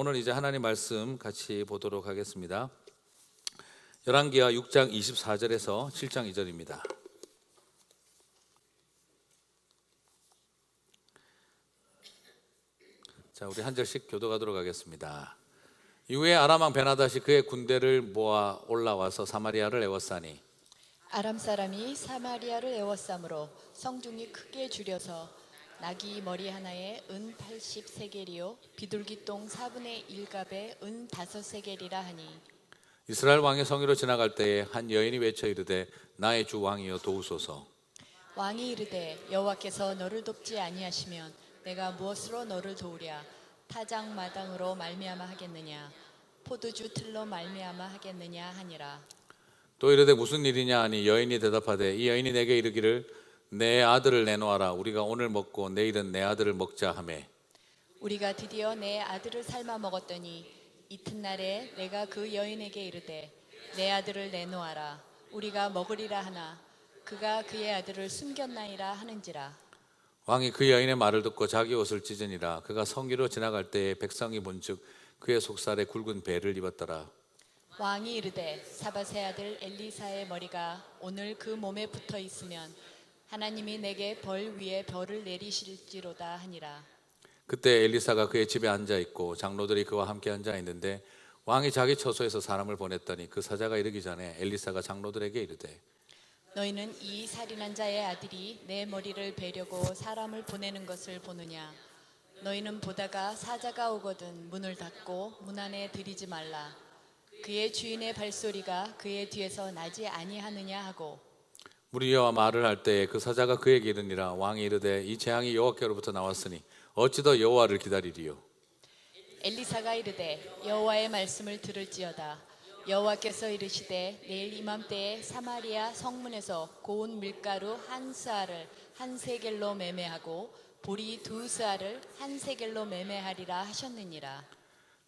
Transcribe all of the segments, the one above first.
오늘 이제 하나님 말씀 같이 보도록 하겠습니다. 열왕기하 6장 24절에서 7장 2절입니다. 자, 우리 한 절씩 교도하도록 하겠습니다. 이후에 아람 왕 베나닷이 그의 군대를 모아 올라와서 사마리아를 에워싸니 아람 사람이 사마리아를 에워싸므로 성중이 크게 줄여서 나귀 머리 하나에 은 80세겔이요 비둘기 똥 4분의 1갑에 은 5세겔이라 하니 이스라엘 왕의 성위로 지나갈 때에 한 여인이 외쳐 이르되 나의 주 왕이여 도우소서. 왕이 이르되 여호와께서 너를 돕지 아니하시면 내가 무엇으로 너를 도우랴. 타작 마당으로 말미암아 하겠느냐 포도주 틀로 말미암아 하겠느냐 하니라. 또 이르되 무슨 일이냐 하니 여인이 대답하되 이 여인이 내게 이르기를 내 아들을 내놓아라 우리가 오늘 먹고 내일은 내 아들을 먹자 하매 우리가 드디어 내 아들을 삶아 먹었더니 이튿날에 내가 그 여인에게 이르되 내 아들을 내놓아라 우리가 먹으리라 하나 그가 그의 아들을 숨겼나이라 하는지라. 왕이 그 여인의 말을 듣고 자기 옷을 찢으니라. 그가 성기로 지나갈 때에 백성이 본즉 그의 속살에 굵은 배를 입었더라. 왕이 이르되 사밧의 아들 엘리사의 머리가 오늘 그 몸에 붙어 있으면 하나님이 내게 벌 위에 벌을 내리실지로다 하니라. 그때 엘리사가 그의 집에 앉아 있고 장로들이 그와 함께 앉아 있는데 왕이 자기 처소에서 사람을 보냈더니 그 사자가 이르기 전에 엘리사가 장로들에게 이르되 너희는 이 살인한 자의 아들이 내 머리를 베려고 사람을 보내는 것을 보느냐. 너희는 보다가 사자가 오거든 문을 닫고 문 안에 들이지 말라. 그의 주인의 발소리가 그의 뒤에서 나지 아니하느냐 하고 무리와 말을 할 때에 그 사자가 그에게 이르니라. 왕이 이르되 이 재앙이 여호와께로부터 나왔으니 어찌 더 여호와를 기다리리요. 엘리사가 이르되 여호와의 말씀을 들을지어다. 여호와께서 이르시되 내일 이맘때에 사마리아 성문에서 고운 밀가루 한 스아를 한 세겔로 매매하고 보리 2스아를 한 세겔로 매매하리라 하셨느니라.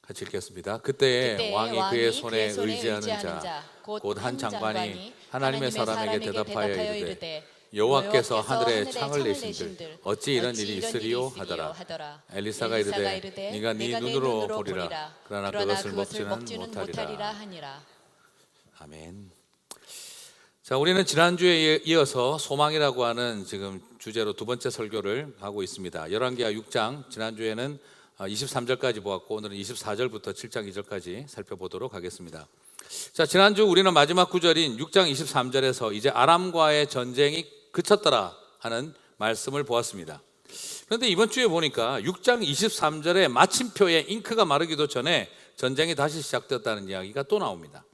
같이 읽겠습니다. 그때에 왕이 그의 손에 의지하는 자 곧 한 장관이 하나님의 사람에게 대답하여 이르되 여호와께서 하늘에 창을 내신들 어찌 이런 일이 있으리요 하더라. 엘리사가 이르되 네가 네 눈으로 보리라. 그러나 그것을 먹지는 못하리라 하니라. 아멘. 자, 우리는 지난주에 이어서 소망이라고 하는 지금 주제로 두 번째 설교를 하고 있습니다. 열왕기하 6장 지난주에는 23절까지 보았고 오늘은 24절부터 7장 2절까지 살펴보도록 하겠습니다. 자, 지난주 우리는 마지막 구절인 6장 23절에서 이제 아람과의 전쟁이 그쳤더라 하는 말씀을 보았습니다. 그런데 이번 주에 보니까 6장 23절에 마침표에 잉크가 마르기도 전에 전쟁이 다시 시작되었다는 이야기가 또 나옵니다.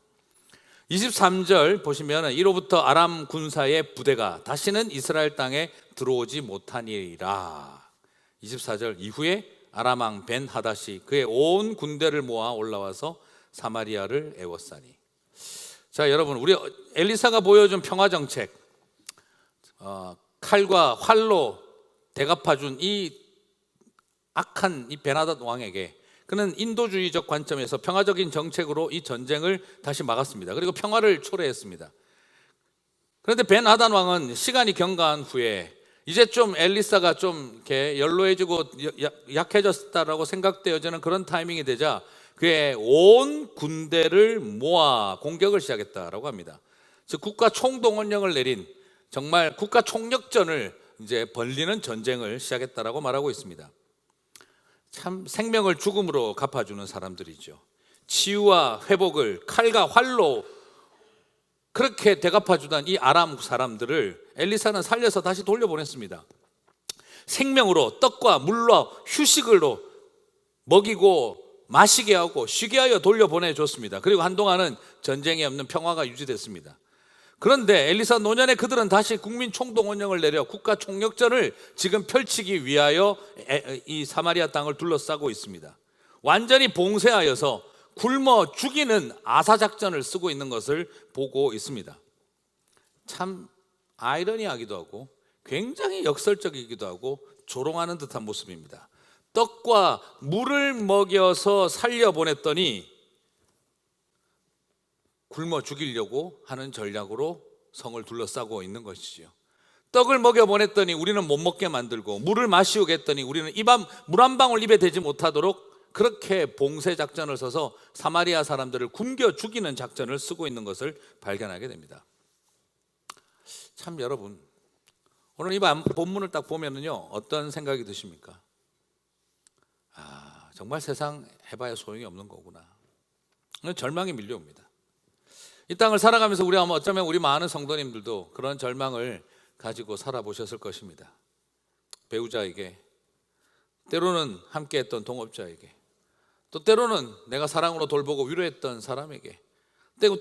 23절 보시면 이로부터 아람 군사의 부대가 다시는 이스라엘 땅에 들어오지 못하니라. 24절 이후에 아람 왕 벤 하닷이 그의 온 군대를 모아 올라와서 사마리아를 에워싸니. 자, 여러분, 우리 엘리사가 보여준 평화 정책, 칼과 활로 대갚아준 이 악한 이 베나닷 왕에게 그는 인도주의적 관점에서 평화적인 정책으로 이 전쟁을 다시 막았습니다. 그리고 평화를 초래했습니다. 그런데 벤하닷 왕은 시간이 경과한 후에 이제 좀 엘리사가 좀 이렇게 연로해지고 약해졌다라고 생각되어지는 그런 타이밍이 되자 그의 온 군대를 모아 공격을 시작했다라고 합니다. 즉 국가 총동원령을 내린 정말 국가 총력전을 이제 벌리는 전쟁을 시작했다라고 말하고 있습니다. 참 생명을 죽음으로 갚아주는 사람들이죠. 치유와 회복을 칼과 활로 그렇게 대갚아주던 이 아람 사람들을 엘리사는 살려서 다시 돌려보냈습니다. 생명으로 떡과 물로 휴식으로 먹이고 마시게 하고 쉬게 하여 돌려보내줬습니다. 그리고 한동안은 전쟁이 없는 평화가 유지됐습니다. 그런데 엘리사 노년에 그들은 다시 국민 총동원령을 내려 국가 총력전을 지금 펼치기 위하여 이 사마리아 땅을 둘러싸고 있습니다. 완전히 봉쇄하여서 굶어 죽이는 아사작전을 쓰고 있는 것을 보고 있습니다. 참 아이러니하기도 하고 굉장히 역설적이기도 하고 조롱하는 듯한 모습입니다. 떡과 물을 먹여서 살려보냈더니 굶어 죽이려고 하는 전략으로 성을 둘러싸고 있는 것이지요. 떡을 먹여보냈더니 우리는 못 먹게 만들고 물을 마시우게 했더니 우리는 물 한 방울 입에 대지 못하도록 그렇게 봉쇄 작전을 써서 사마리아 사람들을 굶겨 죽이는 작전을 쓰고 있는 것을 발견하게 됩니다. 참 여러분, 오늘 이 본문을 딱 보면은요, 어떤 생각이 드십니까? 정말 세상 해봐야 소용이 없는 거구나. 절망이 밀려옵니다. 이 땅을 살아가면서 우리 아마 어쩌면 우리 많은 성도님들도 그런 절망을 가지고 살아보셨을 것입니다. 배우자에게, 때로는 함께했던 동업자에게, 또 때로는 내가 사랑으로 돌보고 위로했던 사람에게,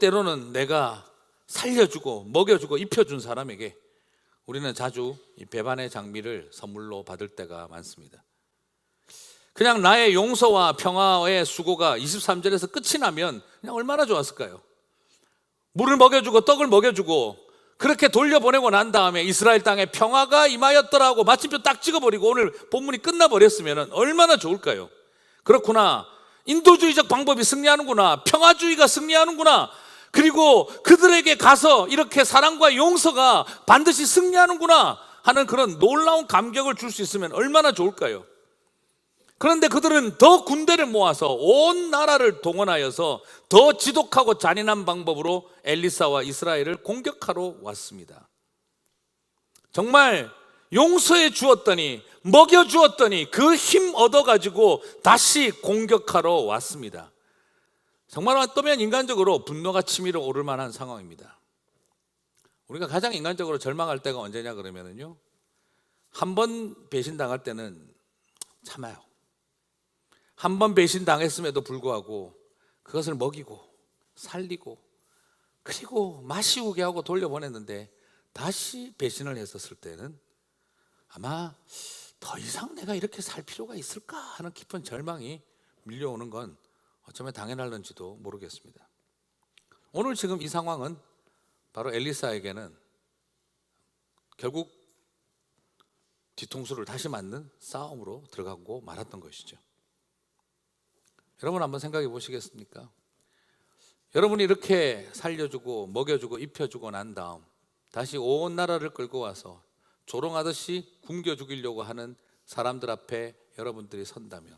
때로는 내가 살려주고 먹여주고 입혀준 사람에게 우리는 자주 이 배반의 장미를 선물로 받을 때가 많습니다. 그냥 나의 용서와 평화의 수고가 23절에서 끝이 나면 그냥 얼마나 좋았을까요? 물을 먹여주고 떡을 먹여주고 그렇게 돌려보내고 난 다음에 이스라엘 땅에 평화가 임하였더라고 마침표 딱 찍어버리고 오늘 본문이 끝나버렸으면 얼마나 좋을까요? 그렇구나, 인도주의적 방법이 승리하는구나, 평화주의가 승리하는구나, 그리고 그들에게 가서 이렇게 사랑과 용서가 반드시 승리하는구나 하는 그런 놀라운 감격을 줄 수 있으면 얼마나 좋을까요? 그런데 그들은 더 군대를 모아서 온 나라를 동원하여서 더 지독하고 잔인한 방법으로 엘리사와 이스라엘을 공격하러 왔습니다. 정말 용서해 주었더니 먹여 주었더니 그 힘 얻어가지고 다시 공격하러 왔습니다. 정말 어쩌면 인간적으로 분노가 치밀어 오를 만한 상황입니다. 우리가 가장 인간적으로 절망할 때가 언제냐 그러면은요, 한 번 배신당할 때는 참아요. 한 번 배신당했음에도 불구하고 그것을 먹이고 살리고 그리고 마시우게 하고 돌려보냈는데 다시 배신을 했었을 때는 아마 더 이상 내가 이렇게 살 필요가 있을까 하는 깊은 절망이 밀려오는 건 어쩌면 당연할는지도 모르겠습니다. 오늘 지금 이 상황은 바로 엘리사에게는 결국 뒤통수를 다시 맞는 싸움으로 들어가고 말았던 것이죠. 여러분 한번 생각해 보시겠습니까? 여러분이 이렇게 살려주고 먹여주고 입혀주고 난 다음 다시 온 나라를 끌고 와서 조롱하듯이 굶겨 죽이려고 하는 사람들 앞에 여러분들이 선다면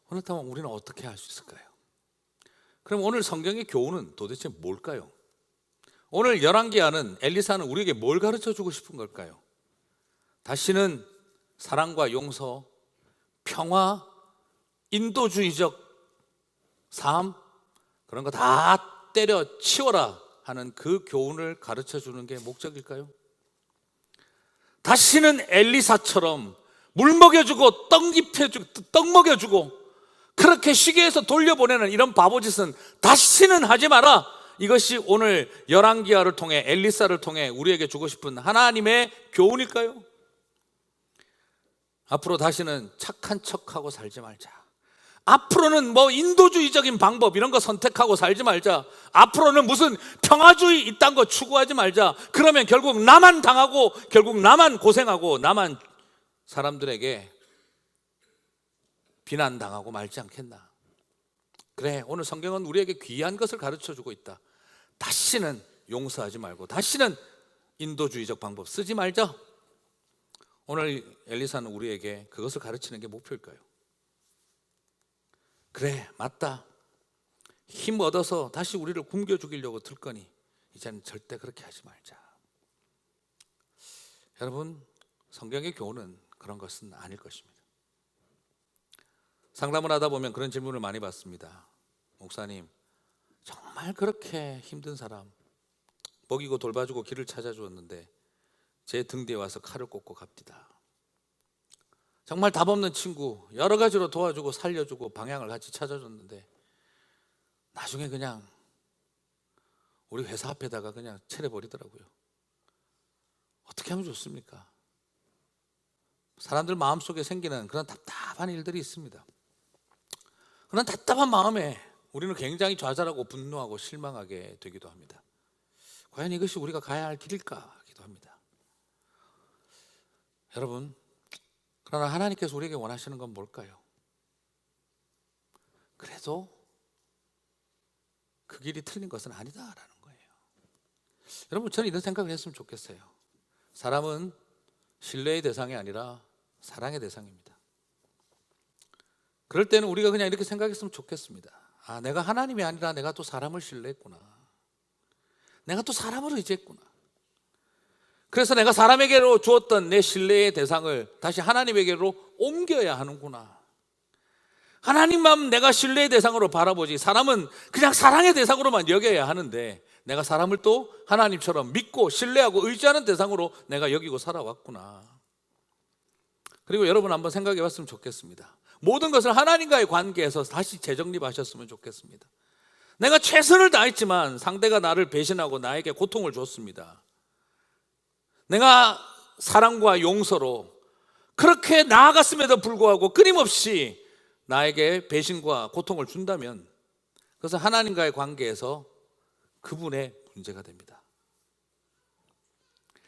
그렇다면 우리는 어떻게 할 수 있을까요? 그럼 오늘 성경의 교훈은 도대체 뭘까요? 오늘 열왕기하는 엘리사는 우리에게 뭘 가르쳐 주고 싶은 걸까요? 다시는 사랑과 용서, 평화, 인도주의적 삶 그런 거 다 때려치워라 하는 그 교훈을 가르쳐 주는 게 목적일까요? 다시는 엘리사처럼 물 먹여주고 떡 먹여주고 그렇게 시계에서 돌려보내는 이런 바보짓은 다시는 하지 마라, 이것이 오늘 열왕기하를 통해 엘리사를 통해 우리에게 주고 싶은 하나님의 교훈일까요? 앞으로 다시는 착한 척하고 살지 말자, 앞으로는 뭐 인도주의적인 방법 이런 거 선택하고 살지 말자, 앞으로는 무슨 평화주의 이딴 거 추구하지 말자. 그러면 결국 나만 당하고 결국 나만 고생하고 나만 사람들에게 비난당하고 말지 않겠나. 그래, 오늘 성경은 우리에게 귀한 것을 가르쳐주고 있다. 다시는 용서하지 말고 다시는 인도주의적 방법 쓰지 말자. 오늘 엘리사는 우리에게 그것을 가르치는 게 목표일까요? 그래, 맞다, 힘 얻어서 다시 우리를 굶겨 죽이려고 들 거니 이제는 절대 그렇게 하지 말자. 여러분, 성경의 교훈은 그런 것은 아닐 것입니다. 상담을 하다 보면 그런 질문을 많이 받습니다. 목사님, 정말 그렇게 힘든 사람 먹이고 돌봐주고 길을 찾아주었는데 제 등 뒤에 와서 칼을 꽂고 갑디다. 정말 답 없는 친구 여러 가지로 도와주고 살려주고 방향을 같이 찾아줬는데 나중에 그냥 우리 회사 앞에다가 그냥 차려버리더라고요. 어떻게 하면 좋습니까? 사람들 마음속에 생기는 그런 답답한 일들이 있습니다. 그런 답답한 마음에 우리는 굉장히 좌절하고 분노하고 실망하게 되기도 합니다. 과연 이것이 우리가 가야 할 길일까 하기도 합니다. 여러분, 그러나 하나님께서 우리에게 원하시는 건 뭘까요? 그래도 그 길이 틀린 것은 아니다라는 거예요. 여러분, 저는 이런 생각을 했으면 좋겠어요. 사람은 신뢰의 대상이 아니라 사랑의 대상입니다. 그럴 때는 우리가 그냥 이렇게 생각했으면 좋겠습니다. 아, 내가 하나님이 아니라 내가 또 사람을 신뢰했구나. 내가 또 사람을 의지했구나. 그래서 내가 사람에게로 주었던 내 신뢰의 대상을 다시 하나님에게로 옮겨야 하는구나. 하나님만 내가 신뢰의 대상으로 바라보지, 사람은 그냥 사랑의 대상으로만 여겨야 하는데 내가 사람을 또 하나님처럼 믿고 신뢰하고 의지하는 대상으로 내가 여기고 살아왔구나. 그리고 여러분 한번 생각해 봤으면 좋겠습니다. 모든 것을 하나님과의 관계에서 다시 재정립하셨으면 좋겠습니다. 내가 최선을 다했지만 상대가 나를 배신하고 나에게 고통을 줬습니다. 내가 사랑과 용서로 그렇게 나아갔음에도 불구하고 끊임없이 나에게 배신과 고통을 준다면 그것은 하나님과의 관계에서 그분의 문제가 됩니다.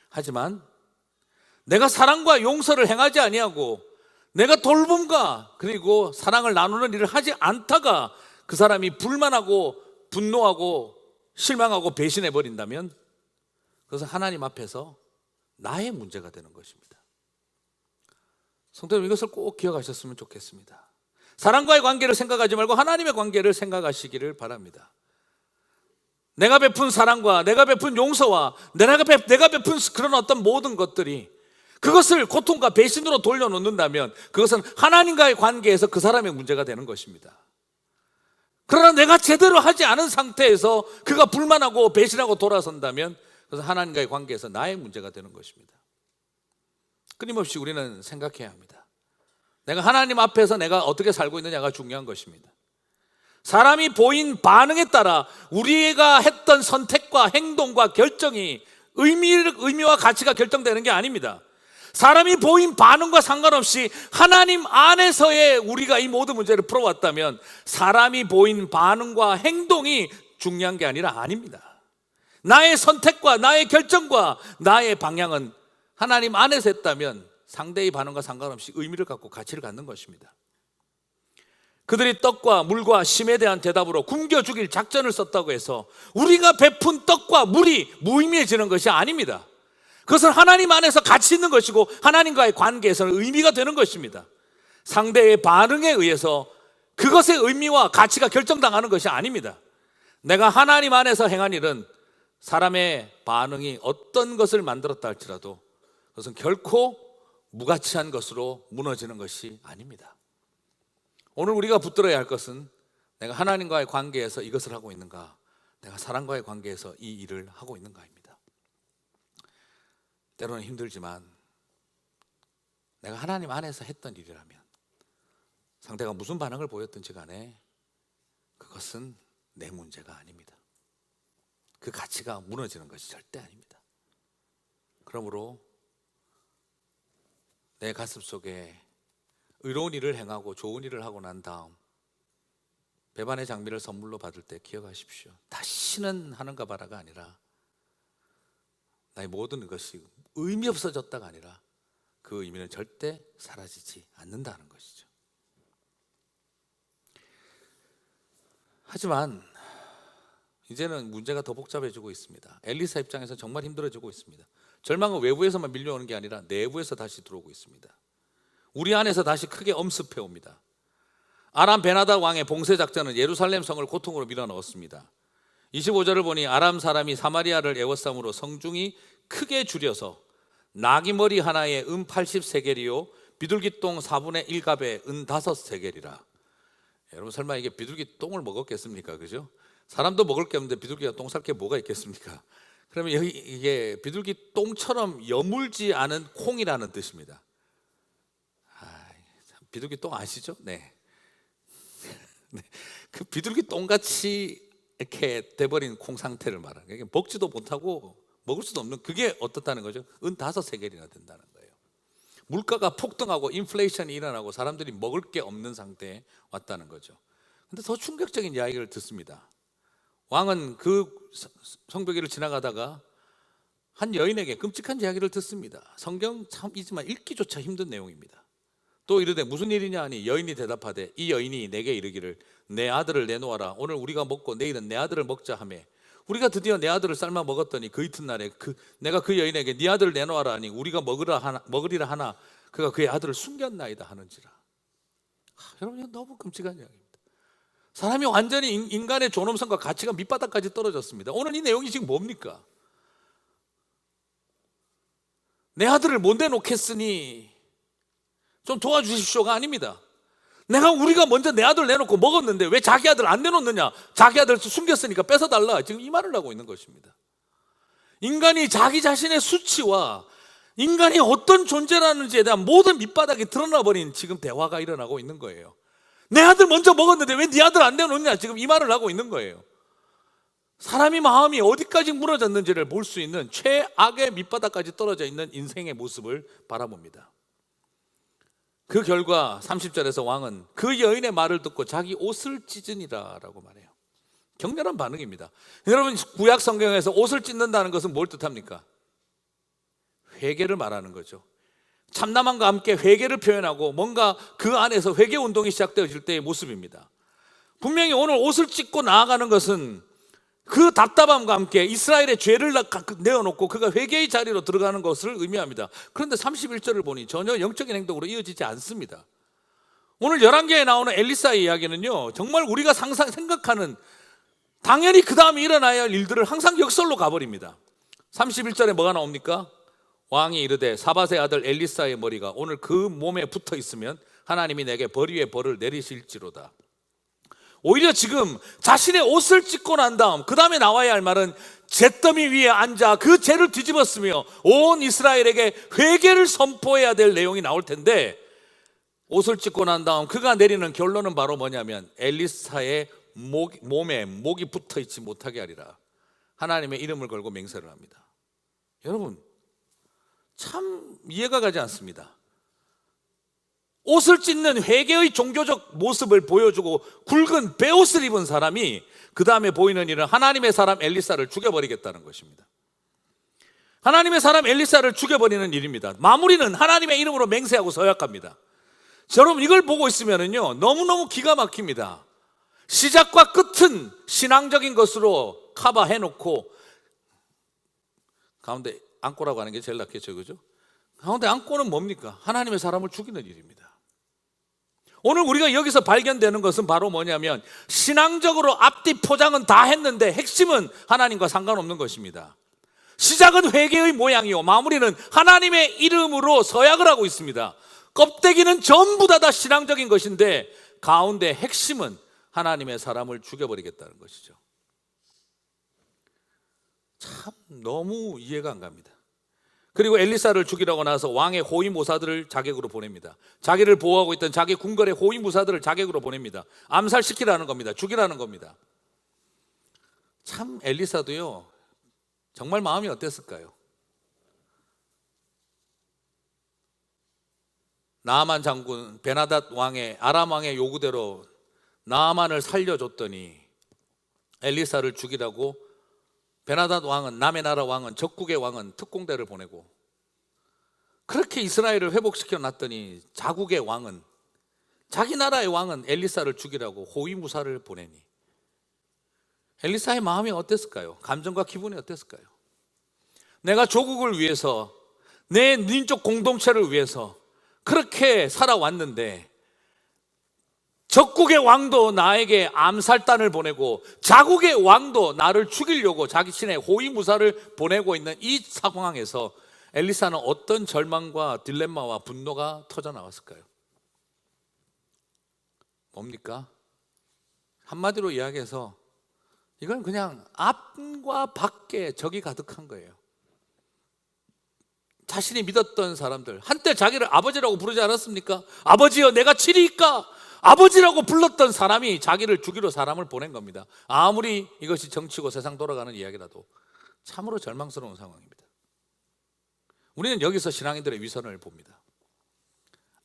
하지만 내가 사랑과 용서를 행하지 아니하고 내가 돌봄과 그리고 사랑을 나누는 일을 하지 않다가 그 사람이 불만하고 분노하고 실망하고 배신해 버린다면 그것은 하나님 앞에서 나의 문제가 되는 것입니다. 성도 여러분, 이것을 꼭 기억하셨으면 좋겠습니다. 사랑과의 관계를 생각하지 말고 하나님의 관계를 생각하시기를 바랍니다. 내가 베푼 사랑과 내가 베푼 용서와 내가 베푼 그런 어떤 모든 것들이 그것을 고통과 배신으로 돌려놓는다면 그것은 하나님과의 관계에서 그 사람의 문제가 되는 것입니다. 그러나 내가 제대로 하지 않은 상태에서 그가 불만하고 배신하고 돌아선다면 그것은 하나님과의 관계에서 나의 문제가 되는 것입니다. 끊임없이 우리는 생각해야 합니다. 내가 하나님 앞에서 내가 어떻게 살고 있느냐가 중요한 것입니다. 사람이 보인 반응에 따라 우리가 했던 선택과 행동과 결정이 의미와 가치가 결정되는 게 아닙니다. 사람이 보인 반응과 상관없이 하나님 안에서의 우리가 이 모든 문제를 풀어왔다면 사람이 보인 반응과 행동이 중요한 게 아닙니다. 나의 선택과 나의 결정과 나의 방향은 하나님 안에서 했다면 상대의 반응과 상관없이 의미를 갖고 가치를 갖는 것입니다. 그들이 떡과 물과 심에 대한 대답으로 굶겨 죽일 작전을 썼다고 해서 우리가 베푼 떡과 물이 무의미해지는 것이 아닙니다. 그것은 하나님 안에서 가치 있는 것이고 하나님과의 관계에서는 의미가 되는 것입니다. 상대의 반응에 의해서 그것의 의미와 가치가 결정당하는 것이 아닙니다. 내가 하나님 안에서 행한 일은 사람의 반응이 어떤 것을 만들었다 할지라도 그것은 결코 무가치한 것으로 무너지는 것이 아닙니다. 오늘 우리가 붙들어야 할 것은 내가 하나님과의 관계에서 이것을 하고 있는가, 내가 사람과의 관계에서 이 일을 하고 있는가입니다. 때로는 힘들지만 내가 하나님 안에서 했던 일이라면 상대가 무슨 반응을 보였든지 간에 그것은 내 문제가 아닙니다. 그 가치가 무너지는 것이 절대 아닙니다. 그러므로 내 가슴 속에 의로운 일을 행하고 좋은 일을 하고 난 다음 배반의 장미를 선물로 받을 때 기억하십시오. 다시는 하는가 봐라가 아니라 나의 모든 것이 의미 없어졌다가 아니라 그 의미는 절대 사라지지 않는다는 것이죠. 하지만 이제는 문제가 더 복잡해지고 있습니다. 엘리사 입장에서 정말 힘들어지고 있습니다. 절망은 외부에서만 밀려오는 게 아니라 내부에서 다시 들어오고 있습니다. 우리 안에서 다시 크게 엄습해 옵니다. 아람 베나다 왕의 봉쇄 작전은 예루살렘 성을 고통으로 밀어넣었습니다. 25절을 보니 아람 사람이 사마리아를 애워싸므로 성중이 크게 줄여서 나귀머리 하나에 80세겔이요 비둘기똥 4분의 1갑에 5세겔이라. 여러분 설마 이게 비둘기 똥을 먹었겠습니까? 그죠? 사람도 먹을 게 없는데 비둘기가 똥 쌀 게 뭐가 있겠습니까? 그러면 여기 이게 비둘기 똥처럼 여물지 않은 콩이라는 뜻입니다. 비둘기 똥 아시죠? 네. 그 비둘기 똥같이 이렇게 돼버린 콩 상태를 말하는 거예요. 먹지도 못하고 먹을 수도 없는 그게 어떻다는 거죠? 5세겔이나 된다는 거예요. 물가가 폭등하고 인플레이션이 일어나고 사람들이 먹을 게 없는 상태에 왔다는 거죠. 근데 더 충격적인 이야기를 듣습니다. 왕은 그 성벽을 지나가다가 한 여인에게 끔찍한 이야기를 듣습니다. 성경 참이지만 읽기조차 힘든 내용입니다. 또 이르되 무슨 일이냐 하니 여인이 대답하되 이 여인이 내게 이르기를 내 아들을 내놓아라. 오늘 우리가 먹고 내일은 내 아들을 먹자 하매 우리가 드디어 내 아들을 삶아 먹었더니 그 이튿날에 내가 그 여인에게 네 아들을 내놓아라 하니 우리가 먹으리라 하나 그가 그의 아들을 숨겼나이다 하는지라. 여러분, 이건 너무 끔찍한 이야기입니다. 사람이 완전히 인간의 존엄성과 가치가 밑바닥까지 떨어졌습니다. 오늘 이 내용이 지금 뭡니까? 내 아들을 못 내놓겠으니 좀 도와주십시오가 아닙니다. 우리가 먼저 내 아들 내놓고 먹었는데 왜 자기 아들 안 내놓느냐? 자기 아들 숨겼으니까 뺏어달라. 지금 이 말을 하고 있는 것입니다. 인간이 자기 자신의 수치와 인간이 어떤 존재라는지에 대한 모든 밑바닥이 드러나 버린 지금 대화가 일어나고 있는 거예요. 내 아들 먼저 먹었는데 왜 네 아들 안 내놓냐? 지금 이 말을 하고 있는 거예요. 사람이 마음이 어디까지 무너졌는지를 볼 수 있는 최악의 밑바닥까지 떨어져 있는 인생의 모습을 바라봅니다. 그 결과 30절에서 왕은 그 여인의 말을 듣고 자기 옷을 찢으니라 라고 말해요. 격렬한 반응입니다. 여러분, 구약 성경에서 옷을 찢는다는 것은 뭘 뜻합니까? 회개를 말하는 거죠. 참남함과 함께 회개를 표현하고 뭔가 그 안에서 회개 운동이 시작되어질 때의 모습입니다. 분명히 오늘 옷을 찢고 나아가는 것은 그 답답함과 함께 이스라엘의 죄를 내어놓고 그가 회개의 자리로 들어가는 것을 의미합니다. 그런데 31절을 보니 전혀 영적인 행동으로 이어지지 않습니다. 오늘 열왕기에 나오는 엘리사의 이야기는요, 정말 우리가 생각하는 당연히 그 다음에 일어나야 할 일들을 항상 역설로 가버립니다. 31절에 뭐가 나옵니까? 왕이 이르되 사밧의 아들 엘리사의 머리가 오늘 그 몸에 붙어 있으면 하나님이 내게 벌 위에 벌을 내리실지로다. 오히려 지금 자신의 옷을 찢고 난 다음 그 다음에 나와야 할 말은 잿더미 위에 앉아 그 죄를 뒤집었으며 온 이스라엘에게 회개를 선포해야 될 내용이 나올 텐데, 옷을 찢고 난 다음 그가 내리는 결론은 바로 뭐냐면 엘리사의 몸에 목이 붙어 있지 못하게 하리라. 하나님의 이름을 걸고 맹세를 합니다. 여러분, 참 이해가 가지 않습니다. 옷을 찢는 회개의 종교적 모습을 보여주고 굵은 베옷을 입은 사람이 그 다음에 보이는 일은 하나님의 사람 엘리사를 죽여버리겠다는 것입니다. 하나님의 사람 엘리사를 죽여버리는 일입니다. 마무리는 하나님의 이름으로 맹세하고 서약합니다. 여러분, 이걸 보고 있으면요 너무너무 기가 막힙니다. 시작과 끝은 신앙적인 것으로 커버해놓고 가운데 안고라고 하는 게 제일 낫겠죠, 그죠? 가운데 안고는 뭡니까? 하나님의 사람을 죽이는 일입니다. 오늘 우리가 여기서 발견되는 것은 바로 뭐냐면 신앙적으로 앞뒤 포장은 다 했는데 핵심은 하나님과 상관없는 것입니다. 시작은 회개의 모양이요 마무리는 하나님의 이름으로 서약을 하고 있습니다. 껍데기는 전부 다 신앙적인 것인데 가운데 핵심은 하나님의 사람을 죽여버리겠다는 것이죠. 참 너무 이해가 안 갑니다. 그리고 엘리사를 죽이라고 나서 왕의 호위무사들을 자객으로 보냅니다. 자기를 보호하고 있던 자기 궁궐의 호위무사들을 자객으로 보냅니다. 암살시키라는 겁니다. 죽이라는 겁니다. 참 엘리사도요 정말 마음이 어땠을까요? 나아만 장군 베나닷 왕의 아람 왕의 요구대로 나아만을 살려줬더니 엘리사를 죽이라고 베나닷 왕은, 남의 나라 왕은, 적국의 왕은 특공대를 보내고 그렇게 이스라엘을 회복시켜 놨더니 자국의 왕은, 자기 나라의 왕은 엘리사를 죽이라고 호위무사를 보내니 엘리사의 마음이 어땠을까요? 감정과 기분이 어땠을까요? 내가 조국을 위해서, 내 민족 공동체를 위해서 그렇게 살아왔는데 적국의 왕도 나에게 암살단을 보내고 자국의 왕도 나를 죽이려고 자기 신의 호위무사를 보내고 있는 이 상황에서 엘리사는 어떤 절망과 딜레마와 분노가 터져나왔을까요? 뭡니까? 한마디로 이야기해서 이건 그냥 앞과 밖에 적이 가득한 거예요. 자신이 믿었던 사람들, 한때 자기를 아버지라고 부르지 않았습니까? 아버지여 내가 치리이까? 아버지라고 불렀던 사람이 자기를 죽이러 사람을 보낸 겁니다. 아무리 이것이 정치고 세상 돌아가는 이야기라도 참으로 절망스러운 상황입니다. 우리는 여기서 신앙인들의 위선을 봅니다.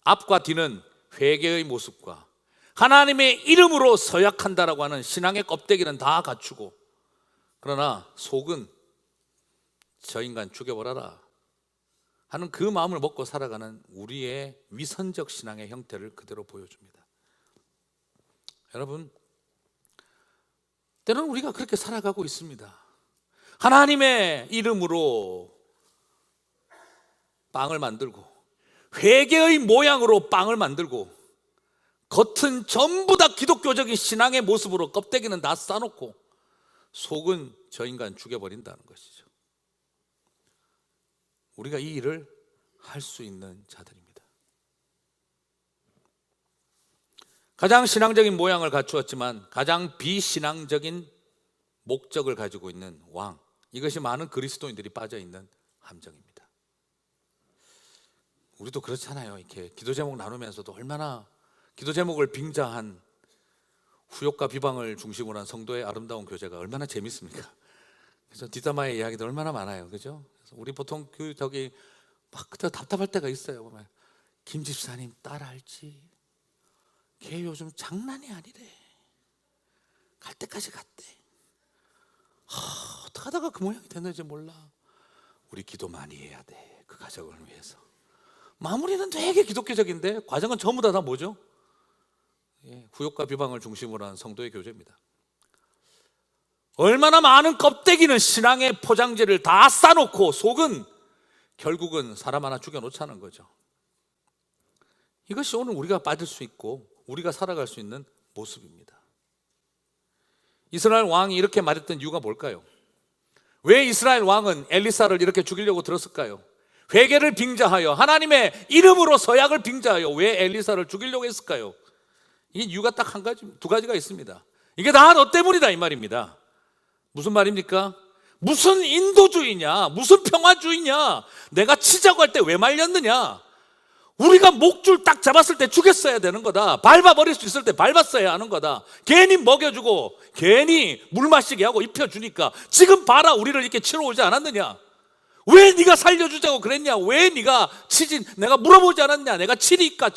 앞과 뒤는 회개의 모습과 하나님의 이름으로 서약한다라고 하는 신앙의 껍데기는 다 갖추고, 그러나 속은 저 인간 죽여버려라 하는 그 마음을 먹고 살아가는 우리의 위선적 신앙의 형태를 그대로 보여줍니다. 여러분, 때로는 우리가 그렇게 살아가고 있습니다. 하나님의 이름으로 빵을 만들고 회개의 모양으로 빵을 만들고 겉은 전부 다 기독교적인 신앙의 모습으로 껍데기는 다 싸놓고 속은 저 인간 죽여버린다는 것이죠. 우리가 이 일을 할 수 있는 자들입니다. 가장 신앙적인 모양을 갖추었지만 가장 비신앙적인 목적을 가지고 있는 왕, 이것이 많은 그리스도인들이 빠져있는 함정입니다. 우리도 그렇잖아요. 이렇게 기도 제목 나누면서도 얼마나 기도 제목을 빙자한 후욕과 비방을 중심으로 한 성도의 아름다운 교제가 얼마나 재밌습니까? 그래서 뒷담화의 이야기도 얼마나 많아요, 그죠? 그래서 우리 보통 막 그때 답답할 때가 있어요. 보면 김 집사님 따라할지, 걔 요즘 장난이 아니래. 갈 때까지 갔대. 어떡하다가 그 모양이 됐는지 몰라. 우리 기도 많이 해야 돼, 그 가정을 위해서. 마무리는 되게 기독교적인데 과정은 전부 다 뭐죠? 후욕과 비방을 중심으로 한 성도의 교제입니다. 얼마나 많은 껍데기는 신앙의 포장재를 다 싸놓고 속은 결국은 사람 하나 죽여놓자는 거죠. 이것이 오늘 우리가 빠질 수 있고 우리가 살아갈 수 있는 모습입니다. 이스라엘 왕이 이렇게 말했던 이유가 뭘까요? 왜 이스라엘 왕은 엘리사를 이렇게 죽이려고 들었을까요? 회개를 빙자하여 하나님의 이름으로 서약을 빙자하여 왜 엘리사를 죽이려고 했을까요? 이 이유가 딱 두 가지가 있습니다. 이게 다 너 때문이다 이 말입니다. 무슨 말입니까? 무슨 인도주의냐, 무슨 평화주의냐, 내가 치자고 할 때 왜 말렸느냐, 우리가 목줄 딱 잡았을 때 죽였어야 되는 거다, 밟아버릴 수 있을 때 밟았어야 하는 거다, 괜히 먹여주고 괜히 물 마시게 하고 입혀주니까 지금 봐라 우리를 이렇게 치러 오지 않았느냐, 왜 네가 살려주자고 그랬냐, 왜 네가 내가 물어보지 않았냐, 내가 치리까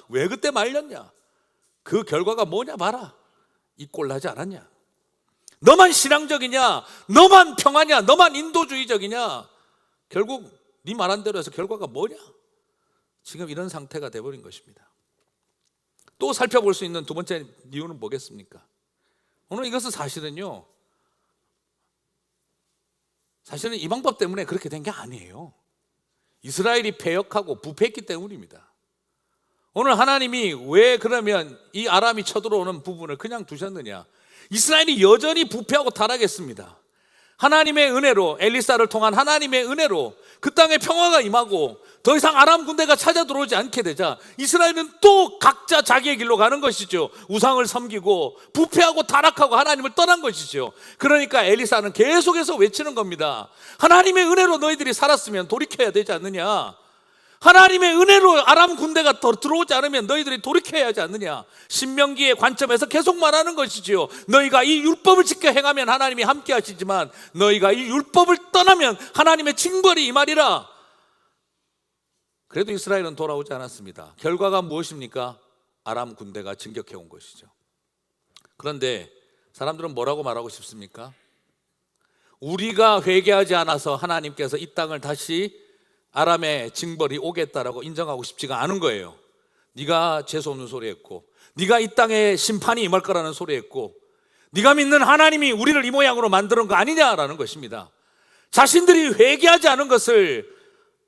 왜 그때 말렸냐, 그 결과가 뭐냐 봐라, 이 꼴 나지 않았냐, 너만 신앙적이냐, 너만 평화냐, 너만 인도주의적이냐, 결국 네 말한 대로 해서 결과가 뭐냐, 지금 이런 상태가 돼버린 것입니다. 또 살펴볼 수 있는 두 번째 이유는 뭐겠습니까? 오늘 이것은 사실은 이 방법 때문에 그렇게 된 게 아니에요. 이스라엘이 패역하고 부패했기 때문입니다. 오늘 하나님이 왜 그러면 이 아람이 쳐들어오는 부분을 그냥 두셨느냐, 이스라엘이 여전히 부패하고 타락했습니다. 하나님의 은혜로, 엘리사를 통한 하나님의 은혜로 그 땅에 평화가 임하고 더 이상 아람 군대가 찾아 들어오지 않게 되자 이스라엘은 또 각자 자기의 길로 가는 것이죠. 우상을 섬기고 부패하고 타락하고 하나님을 떠난 것이죠. 그러니까 엘리사는 계속해서 외치는 겁니다. 하나님의 은혜로 너희들이 살았으면 돌이켜야 되지 않느냐, 하나님의 은혜로 아람 군대가 더 들어오지 않으면 너희들이 돌이켜야 하지 않느냐, 신명기의 관점에서 계속 말하는 것이지요. 너희가 이 율법을 지켜 행하면 하나님이 함께 하시지만 너희가 이 율법을 떠나면 하나님의 징벌이 임하리라. 그래도 이스라엘은 돌아오지 않았습니다. 결과가 무엇입니까? 아람 군대가 진격해 온 것이죠. 그런데 사람들은 뭐라고 말하고 싶습니까? 우리가 회개하지 않아서 하나님께서 이 땅을 다시 아람의 징벌이 오겠다라고 인정하고 싶지가 않은 거예요. 네가 재수없는 소리 했고, 네가 이 땅에 심판이 임할 거라는 소리 했고, 네가 믿는 하나님이 우리를 이 모양으로 만드는 거 아니냐라는 것입니다. 자신들이 회개하지 않은 것을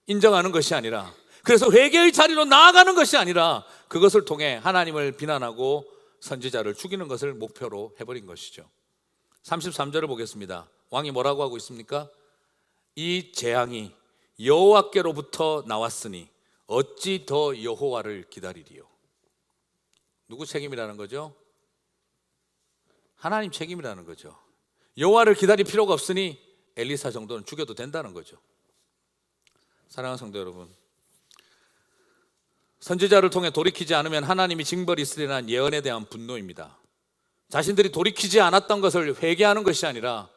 인정하는 것이 아니라, 그래서 회개의 자리로 나아가는 것이 아니라 그것을 통해 하나님을 비난하고 선지자를 죽이는 것을 목표로 해버린 것이죠. 33절을 보겠습니다. 왕이 뭐라고 하고 있습니까? 이 재앙이 여호와께로부터 나왔으니 어찌 더 여호와를 기다리리요. 누구 책임이라는 거죠? 하나님 책임이라는 거죠. 여호와를 기다릴 필요가 없으니 엘리사 정도는 죽여도 된다는 거죠. 사랑하는 성도 여러분, 선지자를 통해 돌이키지 않으면 하나님이 징벌이 있으리라는 예언에 대한 분노입니다. 자신들이 돌이키지 않았던 것을 회개하는 것이 아니라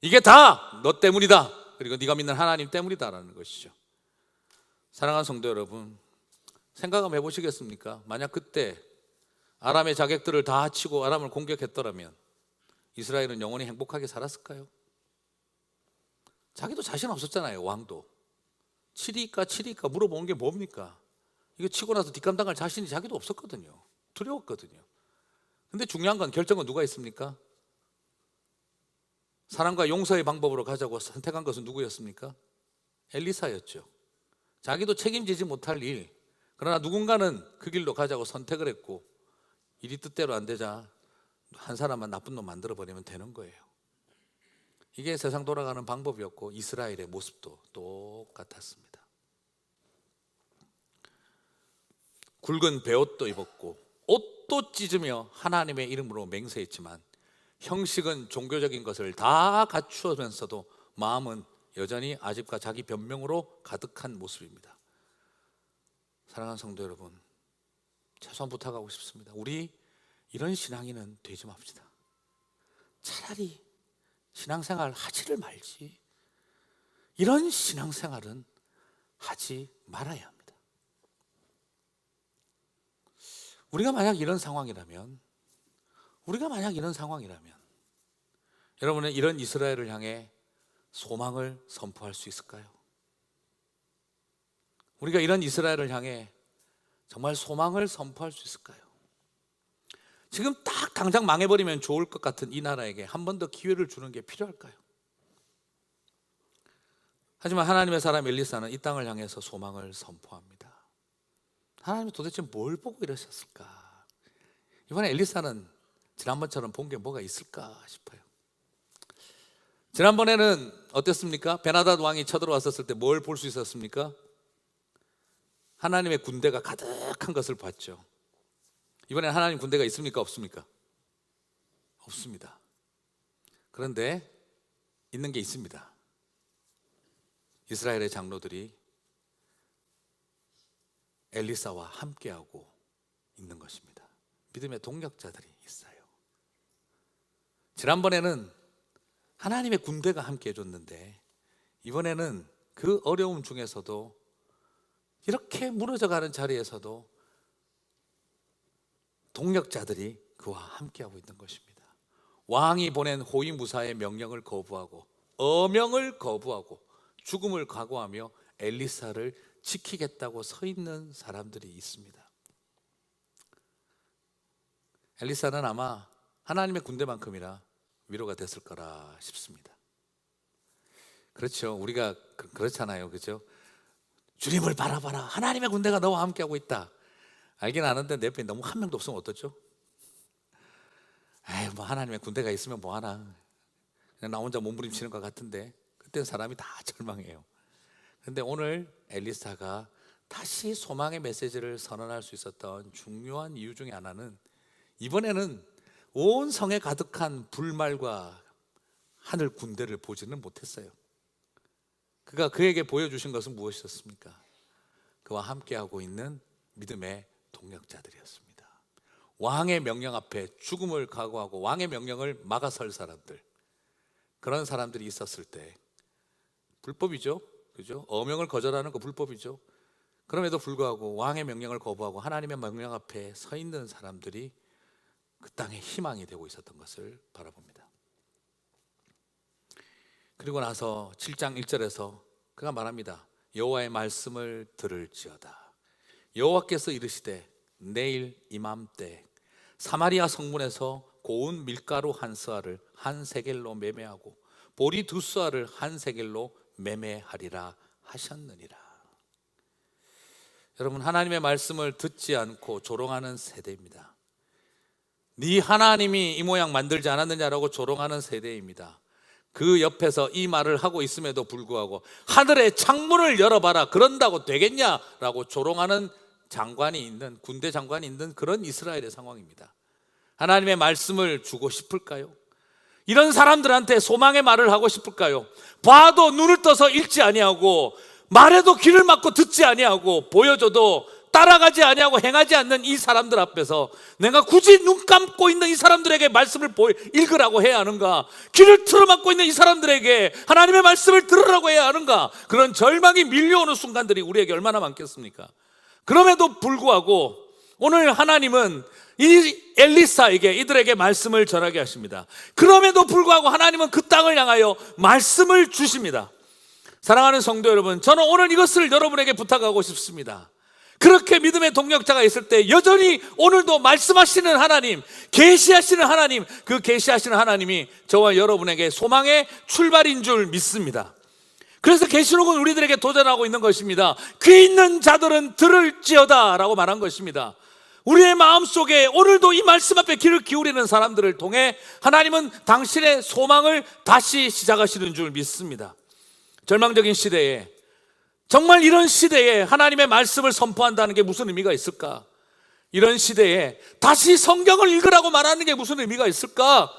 이게 다 너 때문이다, 그리고 네가 믿는 하나님 때문이다라는 것이죠. 사랑하는 성도 여러분, 생각 한번 해보시겠습니까? 만약 그때 아람의 자객들을 다 치고 아람을 공격했더라면 이스라엘은 영원히 행복하게 살았을까요? 자기도 자신 없었잖아요. 왕도 치리까 물어보는 게 뭡니까? 이거 치고 나서 뒷감당할 자신이 자기도 없었거든요. 두려웠거든요. 근데 중요한 건, 결정은 누가 했습니까? 사랑과 용서의 방법으로 가자고 선택한 것은 누구였습니까? 엘리사였죠. 자기도 책임지지 못할 일, 그러나 누군가는 그 길로 가자고 선택을 했고 일이 뜻대로 안 되자 한 사람만 나쁜 놈 만들어버리면 되는 거예요. 이게 세상 돌아가는 방법이었고 이스라엘의 모습도 똑같았습니다. 굵은 베옷도 입었고 옷도 찢으며 하나님의 이름으로 맹세했지만 형식은 종교적인 것을 다 갖추면서도 마음은 여전히 아집과 자기 변명으로 가득한 모습입니다. 사랑하는 성도 여러분, 최소한 부탁하고 싶습니다. 우리 이런 신앙인은 되지 맙시다. 차라리 신앙생활 하지를 말지 이런 신앙생활은 하지 말아야 합니다. 우리가 만약 이런 상황이라면 여러분은 이런 이스라엘을 향해 소망을 선포할 수 있을까요? 우리가 이런 이스라엘을 향해 정말 소망을 선포할 수 있을까요? 지금 딱 당장 망해버리면 좋을 것 같은 이 나라에게 한 번 더 기회를 주는 게 필요할까요? 하지만 하나님의 사람 엘리사는 이 땅을 향해서 소망을 선포합니다. 하나님이 도대체 뭘 보고 이러셨을까? 이번에 엘리사는 지난번처럼 본 게 뭐가 있을까 싶어요. 지난번에는 어땠습니까? 베나닷 왕이 쳐들어왔었을 때 뭘 볼 수 있었습니까? 하나님의 군대가 가득한 것을 봤죠. 이번엔 하나님 군대가 있습니까? 없습니까? 없습니다. 그런데 있는 게 있습니다. 이스라엘의 장로들이 엘리사와 함께하고 있는 것입니다. 믿음의 동력자들이 있어요. 지난번에는 하나님의 군대가 함께 해줬는데 이번에는 그 어려움 중에서도 이렇게 무너져가는 자리에서도 동력자들이 그와 함께하고 있는 것입니다. 왕이 보낸 호위무사의 명령을 거부하고 어명을 거부하고 죽음을 각오하며 엘리사를 지키겠다고 서 있는 사람들이 있습니다. 엘리사는 아마 하나님의 군대만큼이나 위로가 됐을 거라 싶습니다. 그렇죠. 우리가 그렇잖아요. 그렇죠? 주님을 바라봐라. 하나님의 군대가 너와 함께하고 있다. 알긴 아는데 내 옆에 너무 한 명도 없으면 어떻죠? 에이, 뭐 하나님의 군대가 있으면 뭐하나. 그냥 나 혼자 몸부림치는 것 같은데 그때 사람이 다 절망해요. 그런데 오늘 엘리사가 다시 소망의 메시지를 선언할 수 있었던 중요한 이유 중에 하나는 이번에는 온 성에 가득한 불말과 하늘 군대를 보지는 못했어요. 그가 그에게 보여주신 것은 무엇이었습니까? 그와 함께하고 있는 믿음의 동력자들이었습니다. 왕의 명령 앞에 죽음을 각오하고 왕의 명령을 막아설 사람들, 그런 사람들이 있었을 때 불법이죠. 그죠? 어명을 거절하는 거 불법이죠. 그럼에도 불구하고 왕의 명령을 거부하고 하나님의 명령 앞에 서 있는 사람들이 그 땅에 희망이 되고 있었던 것을 바라봅니다. 그리고 나서 7장 1절에서 그가 말합니다. 여호와의 말씀을 들을지어다. 여호와께서 이르시되 내일 이맘때 사마리아 성문에서 고운 밀가루 한 스아를 한 세겔로 매매하고 보리 두 스아를 한 세겔로 매매하리라 하셨느니라. 여러분, 하나님의 말씀을 듣지 않고 조롱하는 세대입니다. 네 하나님이 이 모양 만들지 않았느냐라고 조롱하는 세대입니다. 그 옆에서 이 말을 하고 있음에도 불구하고 하늘의 창문을 열어봐라, 그런다고 되겠냐라고 조롱하는 장관이 있는, 군대 장관이 있는 그런 이스라엘의 상황입니다. 하나님의 말씀을 주고 싶을까요? 이런 사람들한테 소망의 말을 하고 싶을까요? 봐도 눈을 떠서 읽지 아니하고 말해도 귀를 막고 듣지 아니하고 보여줘도 따라가지 아니하고 행하지 않는 이 사람들 앞에서 내가 굳이 눈 감고 있는 이 사람들에게 말씀을 읽으라고 해야 하는가? 귀를 틀어막고 있는 이 사람들에게 하나님의 말씀을 들으라고 해야 하는가? 그런 절망이 밀려오는 순간들이 우리에게 얼마나 많겠습니까? 그럼에도 불구하고 오늘 하나님은 이 엘리사에게, 이들에게 말씀을 전하게 하십니다. 그럼에도 불구하고 하나님은 그 땅을 향하여 말씀을 주십니다. 사랑하는 성도 여러분, 저는 오늘 이것을 여러분에게 부탁하고 싶습니다. 그렇게 믿음의 동력자가 있을 때 여전히 오늘도 말씀하시는 하나님, 계시하시는 하나님, 그 계시하시는 하나님이 저와 여러분에게 소망의 출발인 줄 믿습니다. 그래서 계시록은 우리들에게 도전하고 있는 것입니다. 귀 있는 자들은 들을지어다 라고 말한 것입니다. 우리의 마음속에 오늘도 이 말씀 앞에 귀를 기울이는 사람들을 통해 하나님은 당신의 소망을 다시 시작하시는 줄 믿습니다. 절망적인 시대에, 정말 이런 시대에 하나님의 말씀을 선포한다는 게 무슨 의미가 있을까? 이런 시대에 다시 성경을 읽으라고 말하는 게 무슨 의미가 있을까?